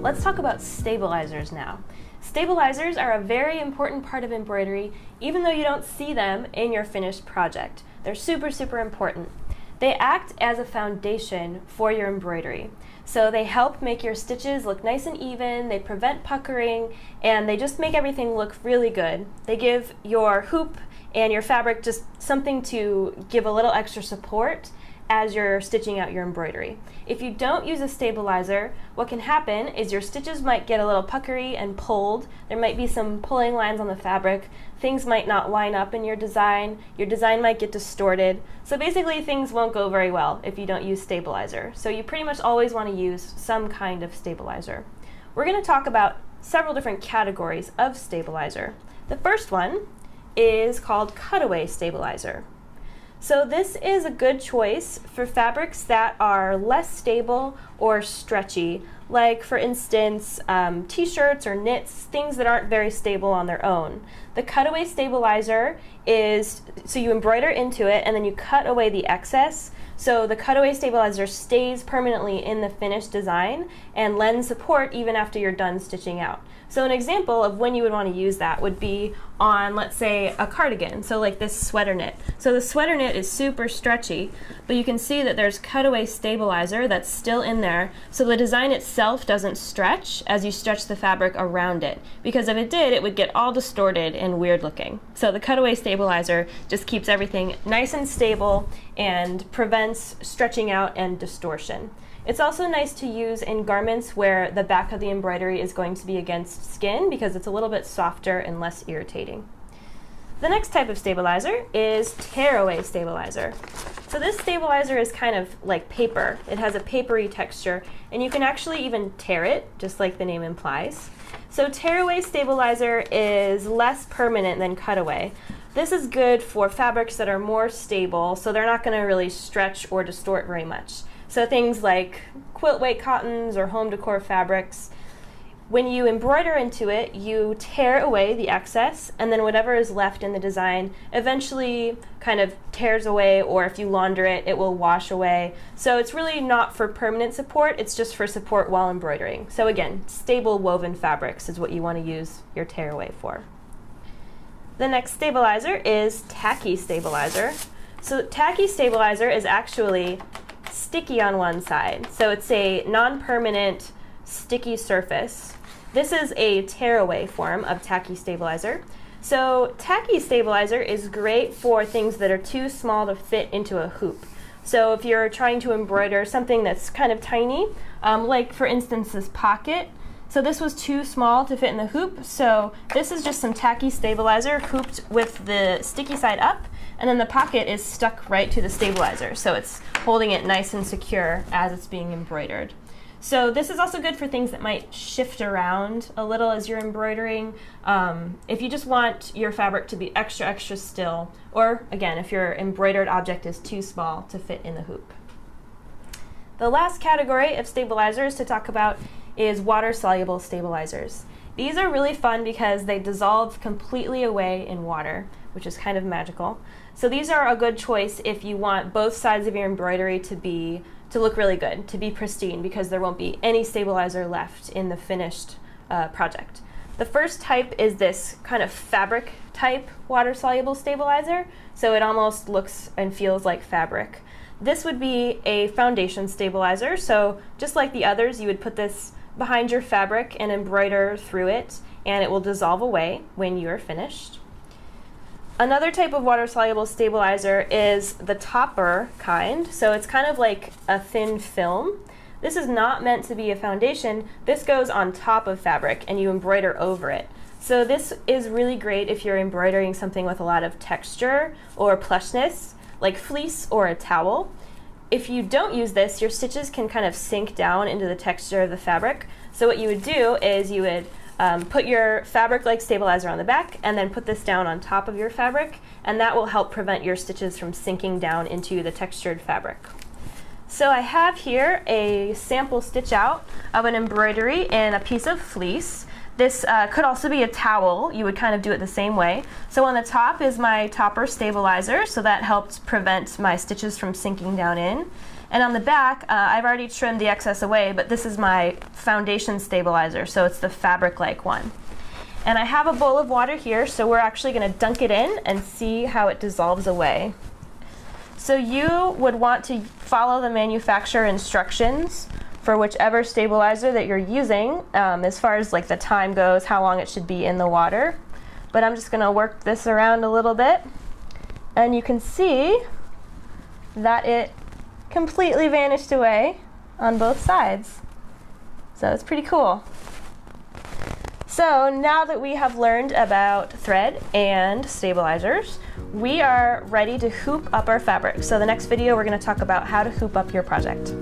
Let's talk about stabilizers now. Stabilizers are a very important part of embroidery, even though you don't see them in your finished project. They're super, super important. They act as a foundation for your embroidery. So they help make your stitches look nice and even, they prevent puckering, and they just make everything look really good. They give your hoop and your fabric just something to give a little extra support as you're stitching out your embroidery. If you don't use a stabilizer, what can happen is your stitches might get a little puckery and pulled. There might be some pulling lines on the fabric. Things might not line up in your design. Your design might get distorted. So basically things won't go very well if you don't use stabilizer. So you pretty much always want to use some kind of stabilizer. We're going to talk about several different categories of stabilizer. The first one is called cutaway stabilizer. So this is a good choice for fabrics that are less stable or stretchy, like for instance t-shirts or knits, things that aren't very stable on their own. The cutaway stabilizer is, so you embroider into it and then you cut away the excess, so the cutaway stabilizer stays permanently in the finished design and lends support even after you're done stitching out. So an example of when you would want to use that would be on, let's say, a cardigan, so like this sweater knit. So the sweater knit is super stretchy, but you can see that there's cutaway stabilizer that's still in there, so the design itself doesn't stretch as you stretch the fabric around it, because if it did, it would get all distorted and weird looking. So the cutaway stabilizer just keeps everything nice and stable and prevents stretching out and distortion. It's also nice to use in garments where the back of the embroidery is going to be against skin because it's a little bit softer and less irritating. The next type of stabilizer is tearaway stabilizer. So this stabilizer is kind of like paper. It has a papery texture and you can actually even tear it, just like the name implies. So tearaway stabilizer is less permanent than cutaway. This is good for fabrics that are more stable, so they're not going to really stretch or distort very much. So things like quilt weight cottons or home decor fabrics, when you embroider into it, you tear away the excess, and then whatever is left in the design eventually kind of tears away, or if you launder it, it will wash away. So it's really not for permanent support, it's just for support while embroidering. So again, stable woven fabrics is what you want to use your tearaway for. The next stabilizer is tacky stabilizer. So tacky stabilizer is actually sticky on one side. So it's a non-permanent sticky surface. This is a tearaway form of tacky stabilizer. So tacky stabilizer is great for things that are too small to fit into a hoop. So if you're trying to embroider something that's kind of tiny, like for instance this pocket, so this was too small to fit in the hoop, so this is just some tacky stabilizer hooped with the sticky side up, and then the pocket is stuck right to the stabilizer, so it's holding it nice and secure as it's being embroidered. So this is also good for things that might shift around a little as you're embroidering. If you just want your fabric to be extra, extra still, or again, if your embroidered object is too small to fit in the hoop. The last category of stabilizers to talk about is water-soluble stabilizers. These are really fun because they dissolve completely away in water, which is kind of magical. So these are a good choice if you want both sides of your embroidery to look really good, to be pristine, because there won't be any stabilizer left in the finished project. The first type is this kind of fabric type water-soluble stabilizer, so it almost looks and feels like fabric. This would be a foundation stabilizer, so just like the others, you would put this behind your fabric and embroider through it, and it will dissolve away when you're finished. Another type of water-soluble stabilizer is the topper kind, so it's kind of like a thin film. This is not meant to be a foundation. This goes on top of fabric and you embroider over it. So this is really great if you're embroidering something with a lot of texture or plushness, like fleece or a towel. If you don't use this, your stitches can kind of sink down into the texture of the fabric. So what you would do is you would put your fabric-like stabilizer on the back and then put this down on top of your fabric, and that will help prevent your stitches from sinking down into the textured fabric. So I have here a sample stitch out of an embroidery in a piece of fleece. This could also be a towel. You would kind of do it the same way. So on the top is my topper stabilizer, so that helps prevent my stitches from sinking down in. And on the back, I've already trimmed the excess away, but this is my foundation stabilizer, so it's the fabric-like one. And I have a bowl of water here, so we're actually going to dunk it in and see how it dissolves away. So you would want to follow the manufacturer instructions for whichever stabilizer that you're using, as far as like the time goes, how long it should be in the water. But I'm just going to work this around a little bit, and you can see that it completely vanished away on both sides. So it's pretty cool. So now that we have learned about thread and stabilizers, we are ready to hoop up our fabric. So the next video we're going to talk about how to hoop up your project.